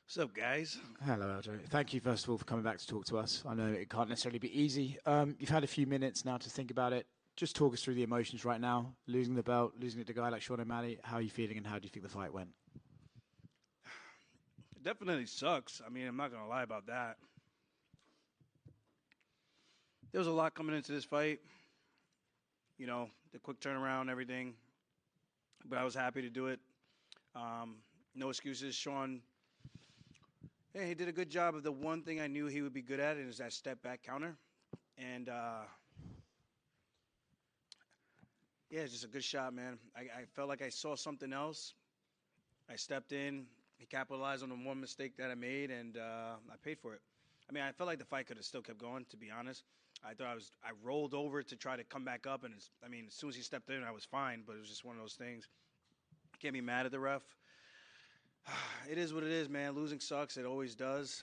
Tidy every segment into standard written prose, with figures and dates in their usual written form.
What's up, guys? Hello, Aljo. Thank you, first of all, for coming back to talk to us. I know it can't necessarily be easy. You've had a few minutes now to think about it. Just talk us through the emotions right now. Losing the belt, losing it to a guy like Sean O'Malley. How are you feeling, and how do you think the fight went? It definitely sucks. I mean, I'm not gonna lie about that. There was a lot coming into this fight. The quick turnaround, everything. But I was happy to do it. No excuses. Sean, he did a good job of the one thing I knew he would be good at, and is that step back counter. And yeah, it's just a good shot, man. I felt like I saw something else. I stepped in. He capitalized on the one mistake that I made, and I paid for it. I mean, I felt like the fight could have still kept going, to be honest. I rolled over to try to come back up, and as soon as he stepped in, I was fine, but it was just one of those things. Can't be mad at the ref. It is what it is, man. Losing sucks. It always does,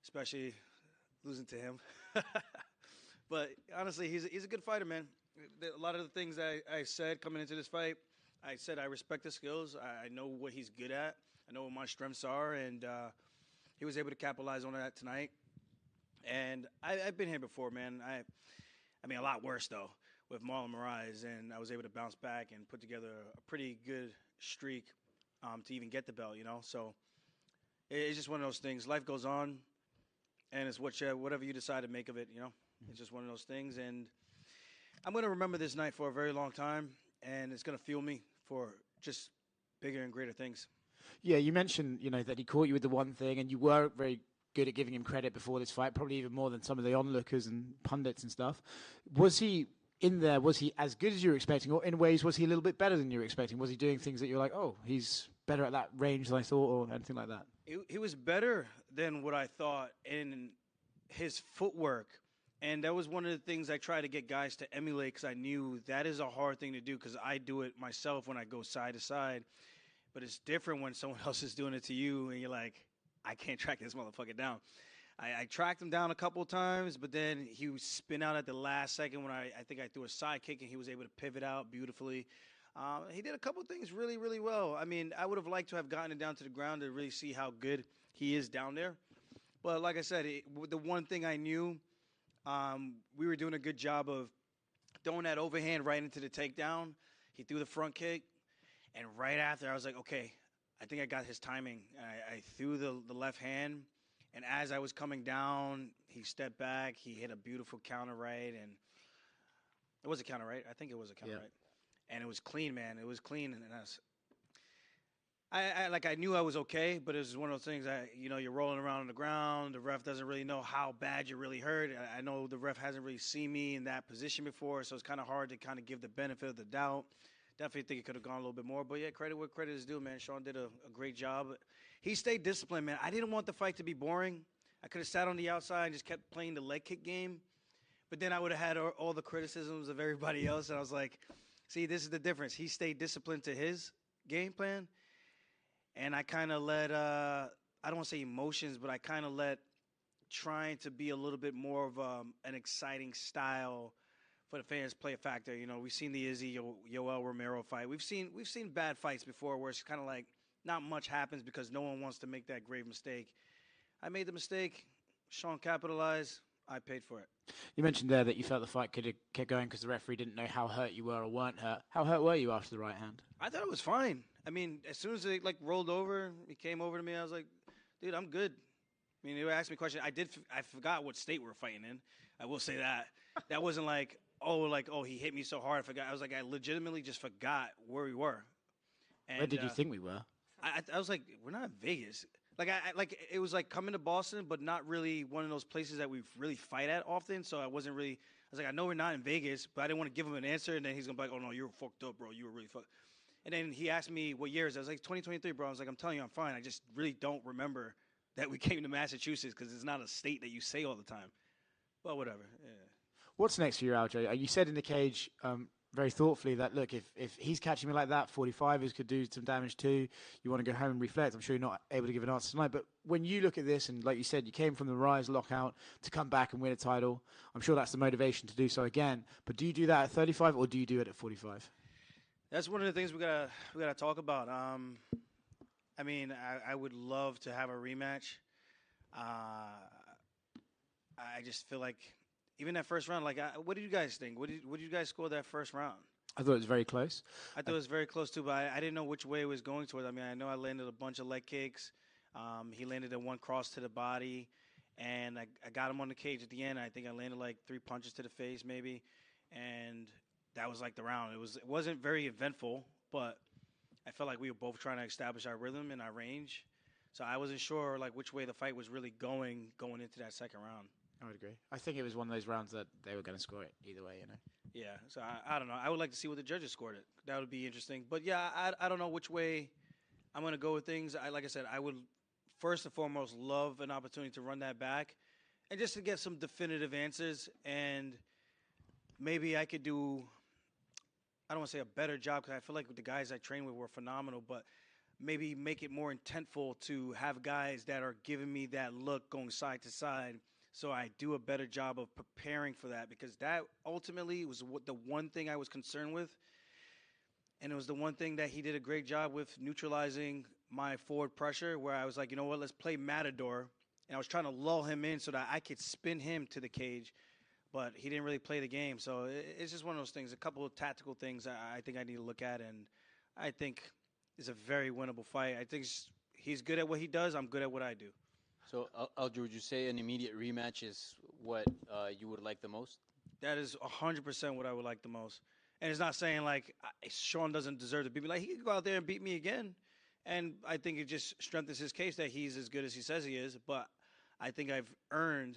especially losing to him. But honestly, he's a good fighter, man. A lot of the things I said coming into this fight, I said I respect his skills. I know what he's good at. I know what my strengths are, and he was able to capitalize on that tonight. And I've been here before, man. I mean, a lot worse, though, with Marlon Moraes, and I was able to bounce back and put together a pretty good streak to even get the belt, So it's just one of those things. Life goes on, and it's whatever you decide to make of it, It's just one of those things, and I'm going to remember this night for a very long time, and it's going to fuel me for just bigger and greater things. Yeah, you mentioned, that he caught you with the one thing, and you were very good at giving him credit before this fight, probably even more than some of the onlookers and pundits and stuff. Was he in there? Was he as good as you were expecting, or in ways was he a little bit better than you were expecting? Was he doing things that you're like, oh, he's better at that range than I thought, or anything like that? He was better than what I thought in his footwork. And that was one of the things I try to get guys to emulate, because I knew that is a hard thing to do, because I do it myself when I go side to side. But it's different when someone else is doing it to you, and you're like, I can't track this motherfucker down. I tracked him down a couple of times, but then he would spin out at the last second when I think I threw a side kick, and he was able to pivot out beautifully. He did a couple of things really, really well. I mean, I would have liked to have gotten it down to the ground to really see how good he is down there. But like I said, the one thing I knew, we were doing a good job of throwing that overhand right into the takedown. He threw the front kick, and right after, I was like, okay, I think I got his timing. I threw the left hand, and as I was coming down, he stepped back. He hit a beautiful counter right, and it was a counter right. I think it was a counter right. And it was clean, man. It was clean, and I knew I was okay, but it was one of those things you're rolling around on the ground. The ref doesn't really know how bad you're really hurt. I know the ref hasn't really seen me in that position before, so it's kind of hard to kind of give the benefit of the doubt. Definitely think it could have gone a little bit more, but yeah, credit where credit is due, man. Sean did a great job. He stayed disciplined, man. I didn't want the fight to be boring. I could have sat on the outside and just kept playing the leg kick game, but then I would have had all the criticisms of everybody else, and I was like, see, this is the difference. He stayed disciplined to his game plan, and I kind of let, I don't want to say emotions, but I kind of let trying to be a little bit more of an exciting style for the fans play a factor. We've seen the Izzy Yoel Romero fight. We've seen bad fights before where it's kind of like not much happens because no one wants to make that grave mistake. I made the mistake. Sean capitalized. I paid for it. You mentioned there that you felt the fight could have kept going because the referee didn't know how hurt you were or weren't hurt. How hurt were you after the right hand? I thought it was fine. I mean, as soon as it rolled over, he came over to me. I was like, dude, I'm good. I mean, they were asking me questions. I forgot what state we were fighting in. I will say that. That wasn't like, oh, he hit me so hard. I forgot. I was like, I legitimately just forgot where we were. And, where did you think we were? I was like, we're not in Vegas. It was like coming to Boston, but not really one of those places that we really fight at often. So I was like, I know we're not in Vegas, but I didn't want to give him an answer. And then he's going to be like, oh, no, you were fucked up, bro. You were really fucked. And then he asked me what year is it. I was like, 2023, bro. I was like, I'm telling you, I'm fine. I just really don't remember that we came to Massachusetts because it's not a state that you say all the time. But whatever, yeah. What's next for you, Aljo? You said in the cage very thoughtfully that, look, if he's catching me like that, 45ers could do some damage too. You want to go home and reflect. I'm sure you're not able to give an answer tonight. But when you look at this, and like you said, you came from the Rise lockout to come back and win a title, I'm sure that's the motivation to do so again. But do you do that at 35 or do you do it at 45? That's one of the things we gotta talk about. I mean, I would love to have a rematch. Uh, I just feel like even that first round, like, what did you guys think? What did you guys score that first round? I thought it was very close. I thought it was very close too, but I didn't know which way it was going towards. I mean, I know I landed a bunch of leg kicks. He landed a one cross to the body, and I got him on the cage at the end. I think I landed like 3 punches to the face, maybe, and that was like the round. It wasn't very eventful, but I felt like we were both trying to establish our rhythm and our range. So I wasn't sure like which way the fight was really going into that second round. I would agree. I think it was one of those rounds that they were going to score it either way, Yeah, so I don't know. I would like to see what the judges scored it. That would be interesting. But yeah, I don't know which way I'm going to go with things. Like I said, I would first and foremost love an opportunity to run that back and just to get some definitive answers. And maybe I could do, I don't want to say a better job because I feel like the guys I train with were phenomenal, but maybe make it more intentful to have guys that are giving me that look going side to side so I do a better job of preparing for that because that ultimately was the one thing I was concerned with. And it was the one thing that he did a great job with neutralizing my forward pressure where I was like, you know what, let's play Matador. And I was trying to lull him in so that I could spin him to the cage, but he didn't really play the game. So it's just one of those things, a couple of tactical things I think I need to look at. And I think it's a very winnable fight. I think he's good at what he does. I'm good at what I do. So, Aljo, would you say an immediate rematch is what you would like the most? That is 100% what I would like the most. And it's not saying like Sean doesn't deserve to beat me. Like he could go out there and beat me again, and I think it just strengthens his case that he's as good as he says he is. But I think I've earned.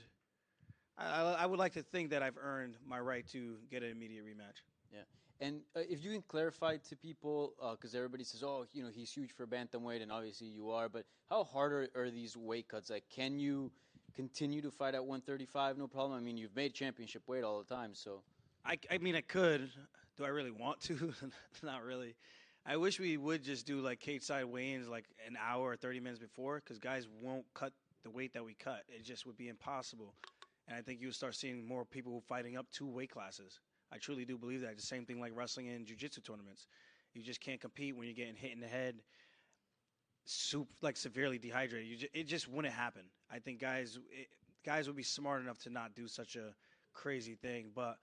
I would like to think that I've earned my right to get an immediate rematch. Yeah. And if you can clarify to people, because everybody says, oh, you know, he's huge for bantamweight, and obviously you are, but how hard are these weight cuts? Like, can you continue to fight at 135? No problem. I mean, you've made championship weight all the time, so. I mean, I could. Do I really want to? Not really. I wish we would just do like cage side weigh-ins like an hour or 30 minutes before because guys won't cut the weight that we cut. It just would be impossible. And I think you'll start seeing more people fighting up 2 weight classes. I truly do believe that. It's the same thing like wrestling and jiu-jitsu tournaments. You just can't compete when you're getting hit in the head, like severely dehydrated. It just wouldn't happen. I think guys would be smart enough to not do such a crazy thing. But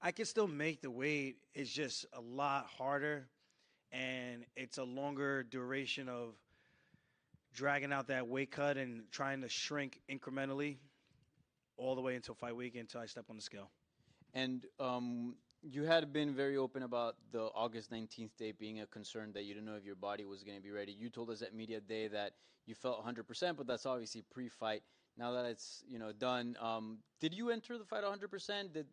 I can still make the weight. It's just a lot harder, and it's a longer duration of dragging out that weight cut and trying to shrink incrementally all the way until fight week until I step on the scale. And you had been very open about the August 19th date being a concern that you didn't know if your body was going to be ready. You told us at media day that you felt 100%, but that's obviously pre-fight. Now that it's done, did you enter the fight 100%? Did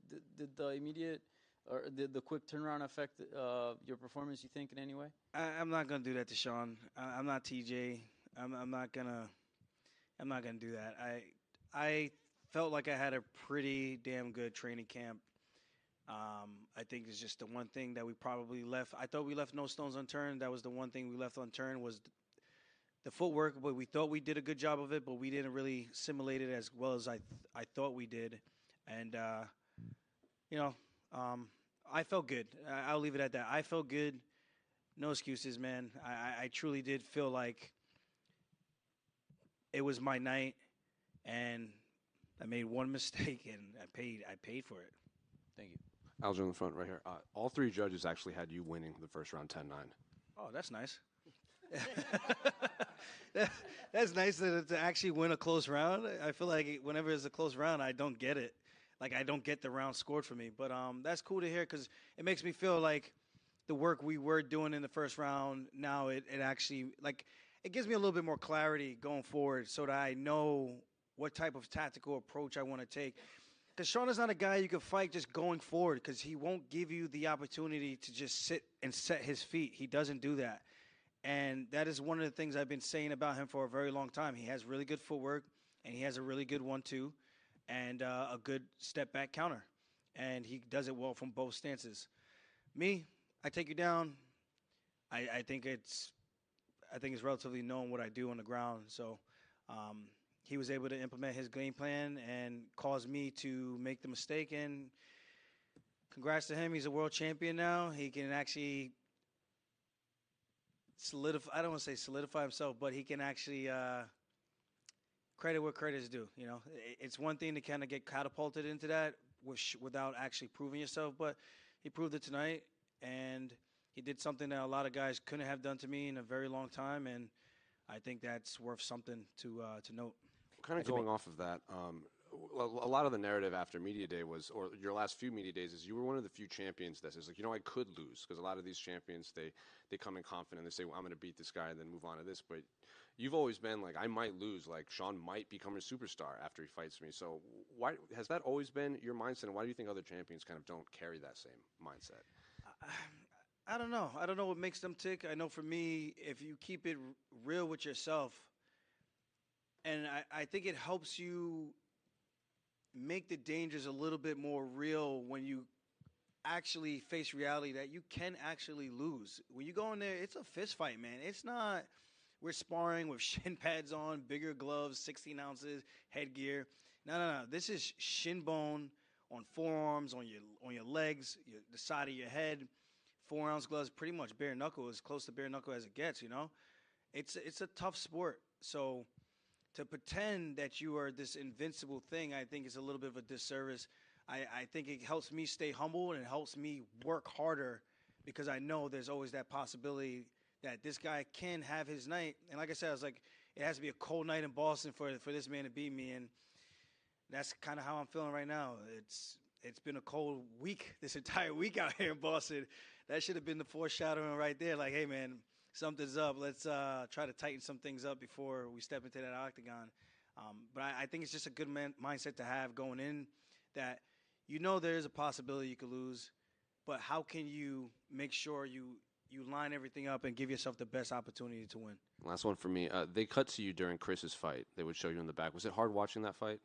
the immediate or did the quick turnaround affect your performance? You think in any way? I'm not gonna do that to Sean. I'm not TJ. I'm not gonna do that. I felt like I had a pretty damn good training camp. I think it's just the one thing that we probably left. I thought we left no stones unturned. That was the one thing we left unturned was the footwork, but we thought we did a good job of it, but we didn't really simulate it as well as I thought we did. And, I felt good. I'll leave it at that. I felt good. No excuses, man. I truly did feel like it was my night, and I made one mistake, and I paid for it. Thank you. Aljo in the front right here. All 3 judges actually had you winning the first round 10-9. Oh, that's nice. That's nice to actually win a close round. I feel like whenever it's a close round, I don't get it. Like, I don't get the round scored for me. But that's cool to hear because it makes me feel like the work we were doing in the first round, now it actually, like, it gives me a little bit more clarity going forward so that I know what type of tactical approach I want to take. Because Sean is not a guy you can fight just going forward because he won't give you the opportunity to just sit and set his feet. He doesn't do that. And that is one of the things I've been saying about him for a very long time. He has really good footwork, and he has a really good 1-2, and a good step-back counter. And he does it well from both stances. Me, I take you down. I think it's relatively known what I do on the ground. So he was able to implement his game plan and cause me to make the mistake. And congrats to him. He's a world champion now. He can actually solidify. I don't want to say solidify himself, but he can actually credit where credit is due. You know, it's one thing to kind of get catapulted into that without actually proving yourself, but he proved it tonight, and he did something that a lot of guys couldn't have done to me in a very long time, and I think that's worth something to note. Kind of going off of that, a lot of the narrative after media day was, or your last few media days, is you were one of the few champions that says, like, I could lose, because a lot of these champions, they come in confident, they say, well, I'm going to beat this guy and then move on to this, but you've always been like, I might lose, like Sean might become a superstar after he fights me. So why has that always been your mindset, and why do you think other champions kind of don't carry that same mindset? I don't know. I don't know what makes them tick. I know for me, if you keep it real with yourself, and I think it helps you make the dangers a little bit more real when you actually face reality that you can actually lose. When you go in there, it's a fist fight, man. It's not we're sparring with shin pads on, bigger gloves, 16 ounces, headgear. No. This is shin bone on forearms, on your legs, the side of your head. 4-ounce gloves, pretty much bare knuckle, as close to bare knuckle as it gets. It's a tough sport. So to pretend that you are this invincible thing, I think is a little bit of a disservice. I think it helps me stay humble, and it helps me work harder, because I know there's always that possibility that this guy can have his night. And like I said, I was like, it has to be a cold night in Boston for this man to beat me, and that's kind of how I'm feeling right now. It's been a cold week, this entire week out here in Boston. That should have been the foreshadowing right there. Like, hey, man, something's up. Let's try to tighten some things up before we step into that octagon. But I think it's just a good mindset to have going in, that there is a possibility you could lose, but how can you make sure you line everything up and give yourself the best opportunity to win? Last one for me. They cut to you during Chris's fight. They would show you in the back. Was it hard watching that fight?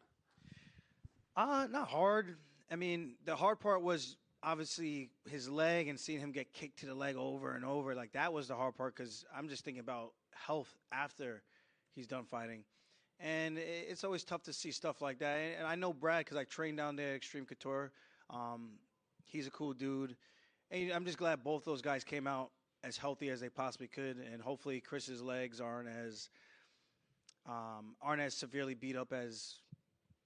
Not hard. I mean, the hard part was obviously his leg and seeing him get kicked to the leg over and over. Like, that was the hard part, because I'm just thinking about health after he's done fighting. And it's always tough to see stuff like that. And I know Brad, because I trained down there at Extreme Couture. He's a cool dude. And I'm just glad both those guys came out as healthy as they possibly could. And hopefully Chris's legs aren't as severely beat up as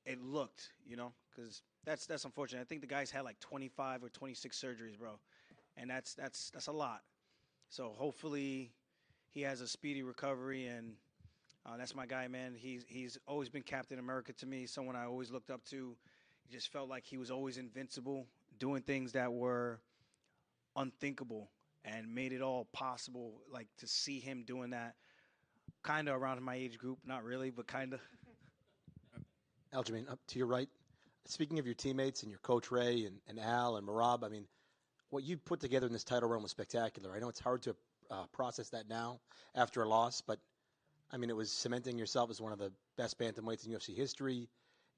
it looked, because that's unfortunate. I think the guy's had like 25 or 26 surgeries, bro, and that's a lot. So hopefully he has a speedy recovery, and that's my guy, man. He's always been Captain America to me, someone I always looked up to. He just felt like he was always invincible, doing things that were unthinkable, and made it all possible. Like, to see him doing that, kind of around my age group, not really, but kind of. Aljamain, up to your right. Speaking of your teammates and your coach Ray and Al and Marab, I mean, what you put together in this title run was spectacular. I know it's hard to process that now after a loss, but I mean, it was cementing yourself as one of the best bantamweights in UFC history,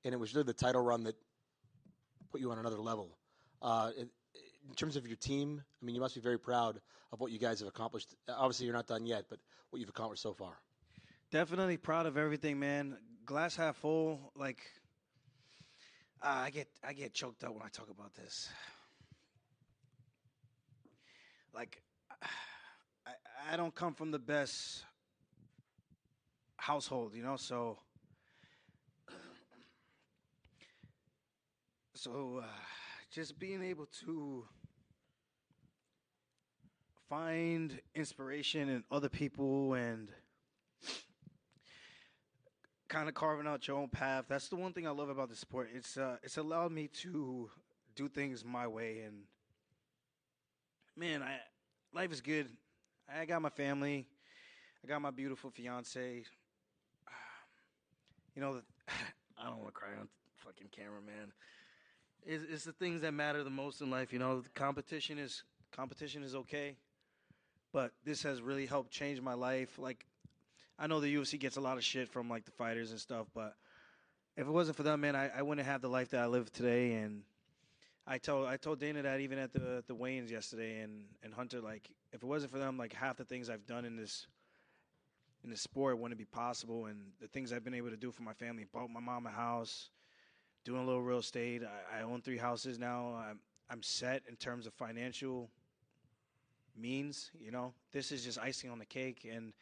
and it was really the title run that put you on another level. In terms of your team, I mean, you must be very proud of what you guys have accomplished. Obviously, you're not done yet, but what you've accomplished so far. Definitely proud of everything, man. Glass half full. Like, I get choked up when I talk about this. Like, I don't come from the best household, so just being able to find inspiration in other people and kind of carving out your own path. That's the one thing I love about the sport. It's allowed me to do things my way, and man, life is good. I got my family. I got my beautiful fiance. I don't want to cry on fucking camera, man. It's the things that matter the most in life. The competition is okay, but this has really helped change my life. Like, I know the UFC gets a lot of shit from like the fighters and stuff, but if it wasn't for them, man, I wouldn't have the life that I live today. And I told Dana that even at the weigh-ins yesterday, and Hunter, like, if it wasn't for them, like, half the things I've done in this sport wouldn't be possible. And the things I've been able to do for my family, bought my mom a house, doing a little real estate. I own 3 houses now. I'm set in terms of financial means. You know, this is just icing on the cake. And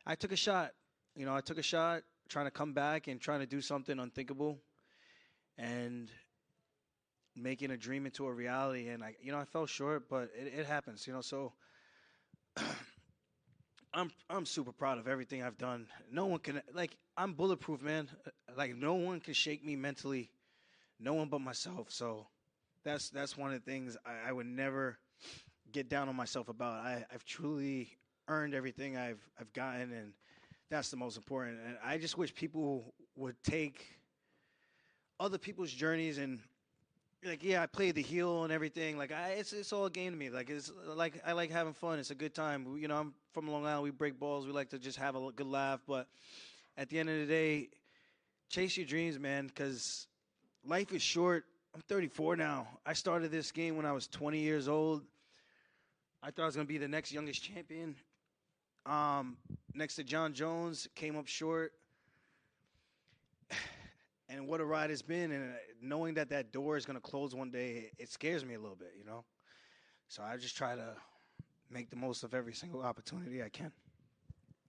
I took a shot. You know, I took a shot trying to come back and trying to do something unthinkable and making a dream into a reality. And I fell short, but it happens. You know, so I'm super proud of everything I've done. No one can I'm bulletproof, man. Like no one can shake me mentally. No one but myself. So that's one of the things I would never get down on myself about. I've truly earned everything I've gotten, and that's the most important. And I just wish people would take other people's journeys and like, yeah, I played the heel and everything. Like, it's all a game to me. Like, it's like I like having fun. It's a good time. You know, I'm from Long Island. We break balls. We like to just have a good laugh. But at the end of the day, chase your dreams, man, because life is short. I'm 34 now. I started this game when I was 20 years old. I thought I was going to be the next youngest champion. Next to John Jones, came up short. And what a ride it's been. And knowing that door is going to close one day, it scares me a little bit, you know? So I just try to make the most of every single opportunity I can.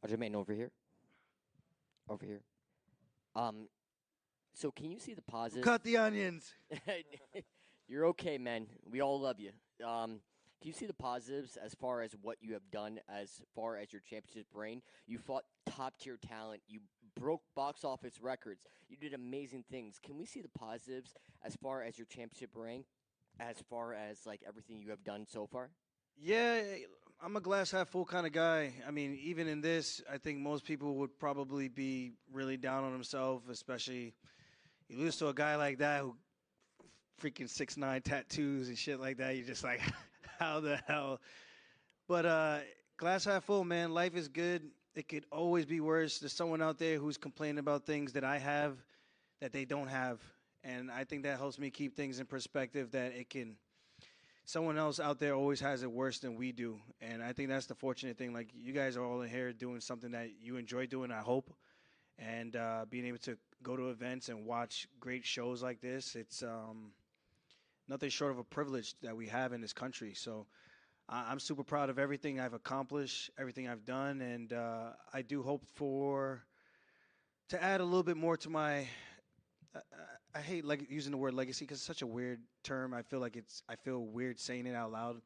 Aljamain, over here. Over here. So can you see the positive? Cut the onions. You're okay, man. We all love you. Can you see the positives as far as what you have done as far as your championship reign? You fought top-tier talent. You broke box office records. You did amazing things. Can we see the positives as far as your championship reign, as far as, like, everything you have done so far? Yeah, I'm a glass half full kind of guy. I mean, even in this, I think most people would probably be really down on himself, especially you lose to a guy like that who freaking 6'9" tattoos and shit like that. You're just like, how the hell? But glass half full, man. Life is good. It could always be worse. There's someone out there who's complaining about things that I have that they don't have. And I think that helps me keep things in perspective, that someone else out there always has it worse than we do. And I think that's the fortunate thing. Like, you guys are all in here doing something that you enjoy doing, I hope. And being able to go to events and watch great shows like this, it's nothing short of a privilege that we have in this country. So I'm super proud of everything I've accomplished, everything I've done, and I do hope to add a little bit more to my. I hate using the word legacy because it's such a weird term. I feel weird saying it out loud,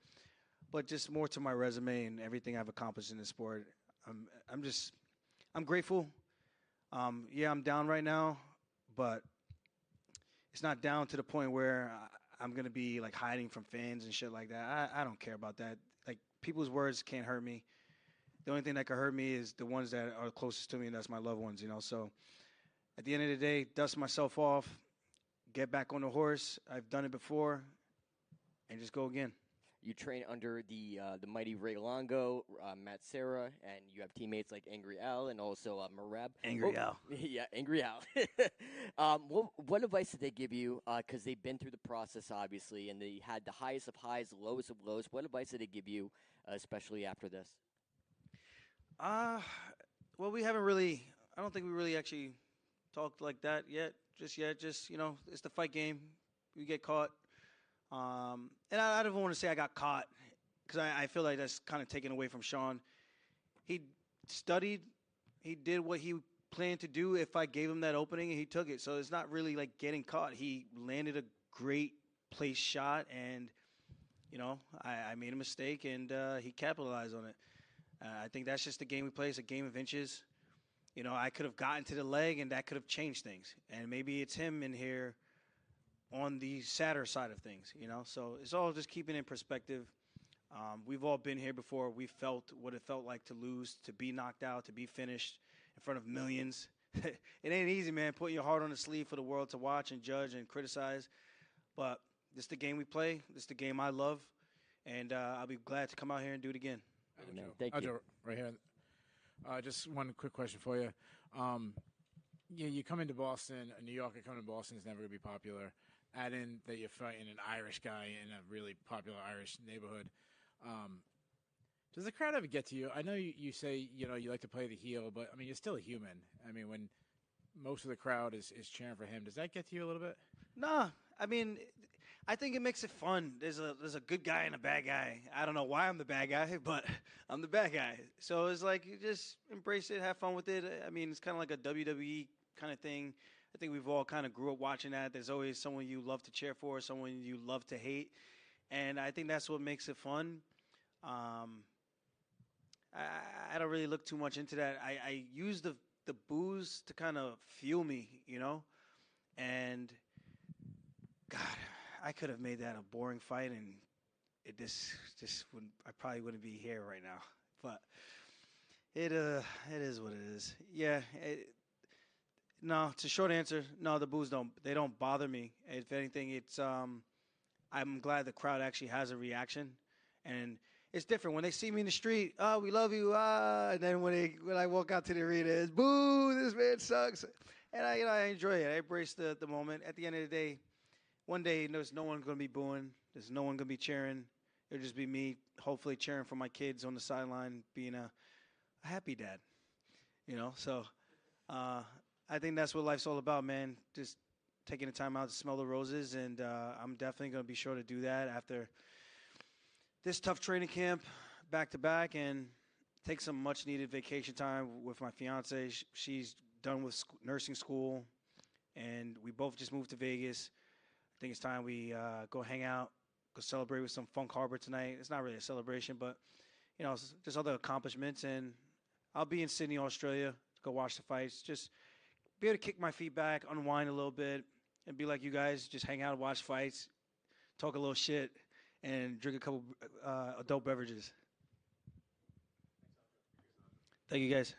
but just more to my resume and everything I've accomplished in the sport. I'm grateful. Yeah, I'm down right now, but it's not down to the point where I'm going to be like hiding from fans and shit like that. I don't care about that. Like, people's words can't hurt me. The only thing that can hurt me is the ones that are closest to me, and that's my loved ones, you know. So at the end of the day, dust myself off, get back on the horse. I've done it before, and just go again. You train under the mighty Ray Longo, Matt Serra, and you have teammates like Angry Al and also Marab. Angry Al. Yeah, Angry Al. What advice did they give you? Because they've been through the process, obviously, and they had the highest of highs, lowest of lows. What advice did they give you, especially after this? Well, we haven't really. I don't think we really actually talked like that yet. Just you know, it's the fight game. We get caught. And I don't want to say I got caught because I feel like that's kind of taken away from Sean. He studied. He did what he planned to do if I gave him that opening, and he took it. So it's not really like getting caught. He landed a great place shot, and, you know, I made a mistake, and he capitalized on it. I think that's just the game we play. It's a game of inches. You know, I could have gotten to the leg, and that could have changed things. And maybe it's him in here on the sadder side of things, you know. So it's all just keeping in perspective. We've all been here before. We felt what it felt like to lose, to be knocked out, to be finished in front of millions. It ain't easy, man, putting your heart on the sleeve for the world to watch and judge and criticize. But this is the game we play. This is the game I love. And I'll be glad to come out here and do it again. Thank you. Right here. Just one quick question for you. You come into Boston, a New Yorker coming to Boston is never going to be popular. Add in that you're fighting an Irish guy in a really popular Irish neighborhood. Does the crowd ever get to you? I know you say, you know, you like to play the heel, but, I mean, you're still a human. I mean, when most of the crowd is cheering for him, does that get to you a little bit? Nah, I mean, I think it makes it fun. There's a good guy and a bad guy. I don't know why I'm the bad guy, but I'm the bad guy. So it's like you just embrace it, have fun with it. I mean, it's kind of like a WWE kind of thing. I think we've all kind of grew up watching that. There's always someone you love to cheer for, someone you love to hate, and I think that's what makes it fun. I don't really look too much into that. I use the booze to kind of fuel me, and God, I could have made that a boring fight, and it just wouldn't. I probably wouldn't be here right now. But it is what it is. Yeah. No, it's a short answer. No, the booze don't bother me. If anything, it's I'm glad the crowd actually has a reaction, and it's different when they see me in the street. Oh, we love you. And then when I walk out to the arena, it's boo. This man sucks, and I enjoy it. I embrace the moment. At the end of the day, one day there's no one going to be booing. There's no one going to be cheering. It'll just be me, hopefully cheering for my kids on the sideline, being a happy dad. So I think that's what life's all about, man. Just taking the time out to smell the roses, and I'm definitely going to be sure to do that after this tough training camp, back to back, and take some much-needed vacation time with my fiance. She's done with nursing school, and we both just moved to Vegas. I think it's time we go hang out, go celebrate with some Funk Harbor tonight. It's not really a celebration, but just other accomplishments. And I'll be in Sydney, Australia, to go watch the fights. Just be able to kick my feet back, unwind a little bit, and be like you guys. Just hang out and watch fights, talk a little shit, and drink a couple adult beverages. Thank you, guys.